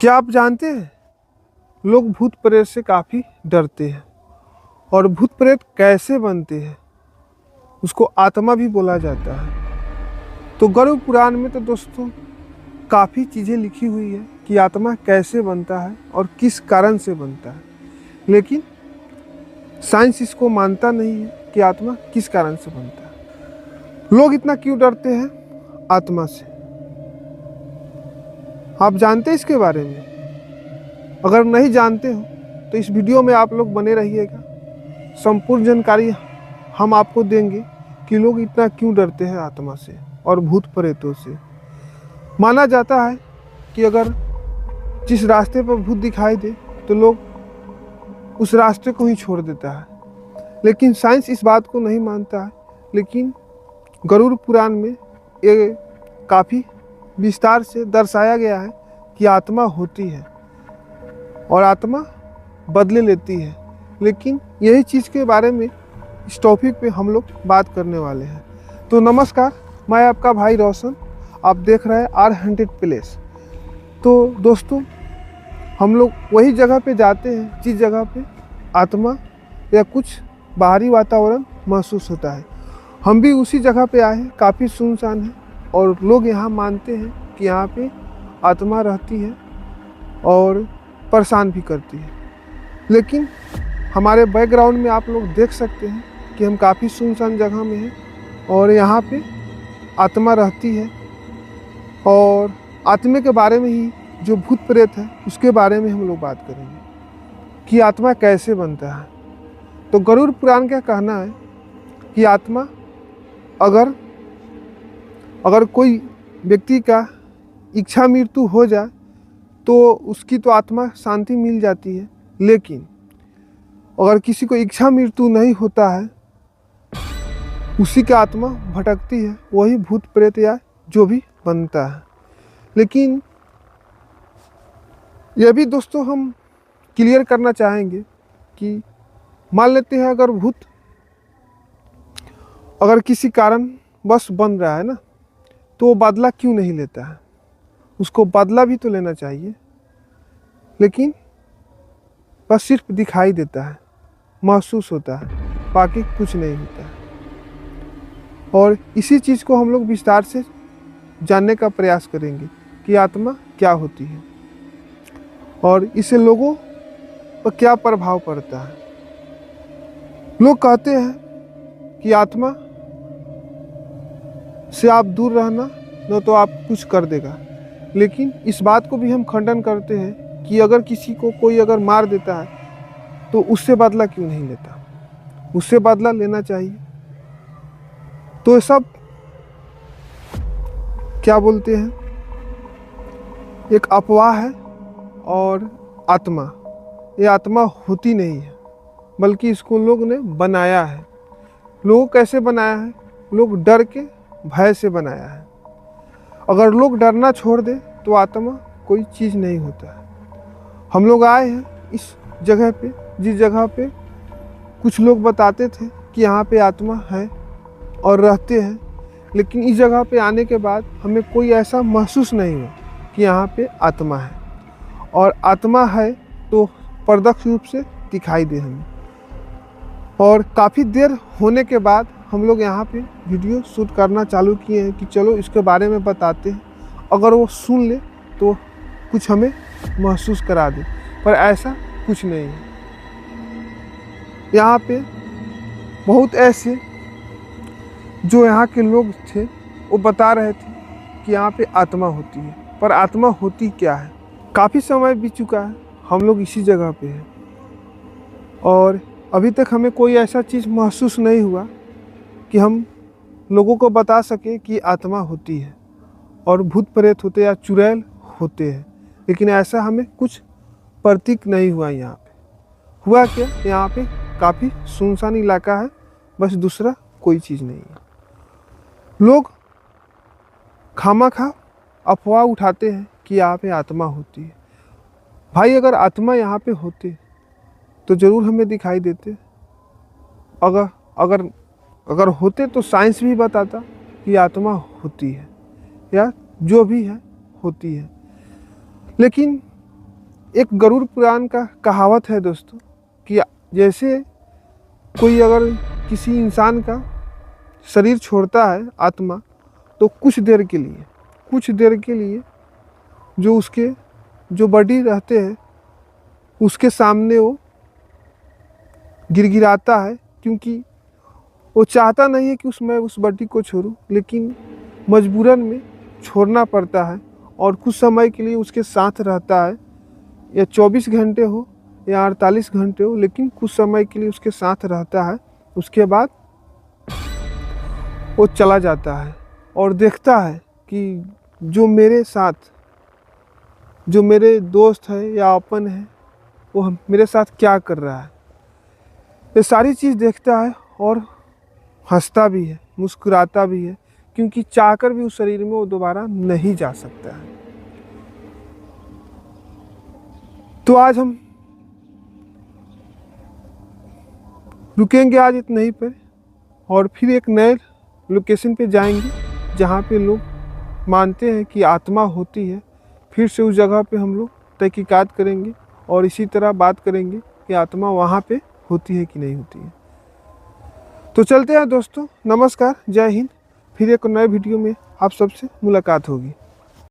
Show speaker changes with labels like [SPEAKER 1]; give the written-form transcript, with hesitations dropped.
[SPEAKER 1] क्या आप जानते हैं लोग भूत प्रेत से काफ़ी डरते हैं और भूत प्रेत कैसे बनते हैं उसको आत्मा भी बोला जाता है। तो गरुड़ पुराण में तो दोस्तों काफ़ी चीज़ें लिखी हुई है कि आत्मा कैसे बनता है और किस कारण से बनता है, लेकिन साइंस इसको मानता नहीं है कि आत्मा किस कारण से बनता है। लोग इतना क्यों डरते हैं आत्मा से? आप जानते हैं इसके बारे में? अगर नहीं जानते हो तो इस वीडियो में आप लोग बने रहिएगा। संपूर्ण जानकारी हम आपको देंगे कि लोग इतना क्यों डरते हैं आत्मा से और भूत प्रेतों से। माना जाता है कि अगर जिस रास्ते पर भूत दिखाई दे तो लोग उस रास्ते को ही छोड़ देता है, लेकिन साइंस इस बात को नहीं मानता है। लेकिन गरुड़ पुराण में ये काफ़ी विस्तार से दर्शाया गया है कि आत्मा होती है और आत्मा बदले लेती है। लेकिन यही चीज़ के बारे में इस टॉपिक पे हम लोग बात करने वाले हैं। तो नमस्कार, मैं आपका भाई रोशन, आप देख रहे हैं R100 प्लेस। तो दोस्तों, हम लोग वही जगह पे जाते हैं जिस जगह पे आत्मा या कुछ बाहरी वातावरण महसूस होता है। हम भी उसी जगह पे आए हैं, काफ़ी सुनसान है और लोग यहाँ मानते हैं कि यहाँ पे आत्मा रहती है और परेशान भी करती है। लेकिन हमारे बैकग्राउंड में आप लोग देख सकते हैं कि हम काफ़ी सुनसान जगह में हैं और यहाँ पे आत्मा रहती है। और आत्मा के बारे में ही, जो भूत प्रेत है उसके बारे में हम लोग बात करेंगे कि आत्मा कैसे बनता है। तो गरुड़ पुराण का कहना है कि आत्मा अगर कोई व्यक्ति का इच्छा मृत्यु हो जाए तो उसकी तो आत्मा शांति मिल जाती है, लेकिन अगर किसी को इच्छा मृत्यु नहीं होता है उसी की आत्मा भटकती है, वही भूत प्रेत या जो भी बनता है। लेकिन यह भी दोस्तों हम क्लियर करना चाहेंगे कि मान लेते हैं अगर किसी कारण बस बन रहा है ना, तो वो बदला क्यों नहीं लेता है? उसको बदला भी तो लेना चाहिए, लेकिन बस सिर्फ दिखाई देता है, महसूस होता है, बाकी कुछ नहीं होता है। और इसी चीज़ को हम लोग विस्तार से जानने का प्रयास करेंगे कि आत्मा क्या होती है और इससे लोगों पर क्या प्रभाव पड़ता है। लोग कहते हैं कि आत्मा से आप दूर रहना, न तो आप कुछ कर देगा। लेकिन इस बात को भी हम खंडन करते हैं कि अगर किसी को कोई अगर मार देता है तो उससे बदला क्यों नहीं लेता? उससे बदला लेना चाहिए। तो ये सब क्या बोलते हैं, एक अफवाह है। और ये आत्मा होती नहीं है, बल्कि इसको लोग ने बनाया है। लोगों कैसे बनाया है? लोग डर के, भय से बनाया है। अगर लोग डरना छोड़ दे तो आत्मा कोई चीज़ नहीं होता है। हम लोग आए हैं इस जगह पे, जिस जगह पे कुछ लोग बताते थे कि यहाँ पे आत्मा है और रहते हैं, लेकिन इस जगह पे आने के बाद हमें कोई ऐसा महसूस नहीं हुआ कि यहाँ पे आत्मा है। और आत्मा है तो प्रत्यक्ष रूप से दिखाई दे हमें। और काफ़ी देर होने के बाद हम लोग यहाँ पे वीडियो शूट करना चालू किए हैं कि चलो इसके बारे में बताते हैं, अगर वो सुन ले तो कुछ हमें महसूस करा दे। पर ऐसा कुछ नहीं है। यहाँ पे बहुत ऐसे जो यहाँ के लोग थे वो बता रहे थे कि यहाँ पे आत्मा होती है, पर आत्मा होती क्या है? काफ़ी समय बीत चुका है, हम लोग इसी जगह पे हैं और अभी तक हमें कोई ऐसा चीज़ महसूस नहीं हुआ कि हम लोगों को बता सके कि आत्मा होती है और भूत प्रेत होते या चुड़ैल होते हैं। लेकिन ऐसा हमें कुछ प्रतीक नहीं हुआ। यहाँ पे हुआ क्या? यहाँ पे काफ़ी सुनसान इलाका है, बस दूसरा कोई चीज़ नहीं है। लोग खामखा अफवाह उठाते हैं कि यहाँ पे आत्मा होती है। भाई, अगर आत्मा यहाँ पे होते तो ज़रूर हमें दिखाई देते। अगर होते तो साइंस भी बताता कि आत्मा होती है या जो भी है होती है। लेकिन एक गरुड़ पुराण का कहावत है दोस्तों कि जैसे कोई अगर किसी इंसान का शरीर छोड़ता है आत्मा, तो कुछ देर के लिए जो उसके जो बॉडी रहते हैं उसके सामने वो गिड़गिड़ाता है, क्योंकि वो चाहता नहीं है कि मैं उस बॉडी को छोड़ूं, लेकिन मजबूरन में छोड़ना पड़ता है और कुछ समय के लिए उसके साथ रहता है, या 24 घंटे हो या 48 घंटे हो, लेकिन कुछ समय के लिए उसके साथ रहता है। उसके बाद वो चला जाता है और देखता है कि जो मेरे साथ, जो मेरे दोस्त है या अपन है, वो मेरे साथ क्या कर रहा है। ये सारी चीज़ देखता है और हंसता भी है, मुस्कुराता भी है, क्योंकि चाहकर भी उस शरीर में वो दोबारा नहीं जा सकता है। तो आज हम रुकेंगे आज इतना ही पर, और फिर एक नए लोकेशन पे जाएंगे जहाँ पे लोग मानते हैं कि आत्मा होती है। फिर से उस जगह पे हम लोग तहकीकात करेंगे और इसी तरह बात करेंगे कि आत्मा वहाँ पे होती है कि नहीं होती है। तो चलते हैं दोस्तों, नमस्कार, जय हिंद। फिर एक नए वीडियो में आप सबसे मुलाकात होगी।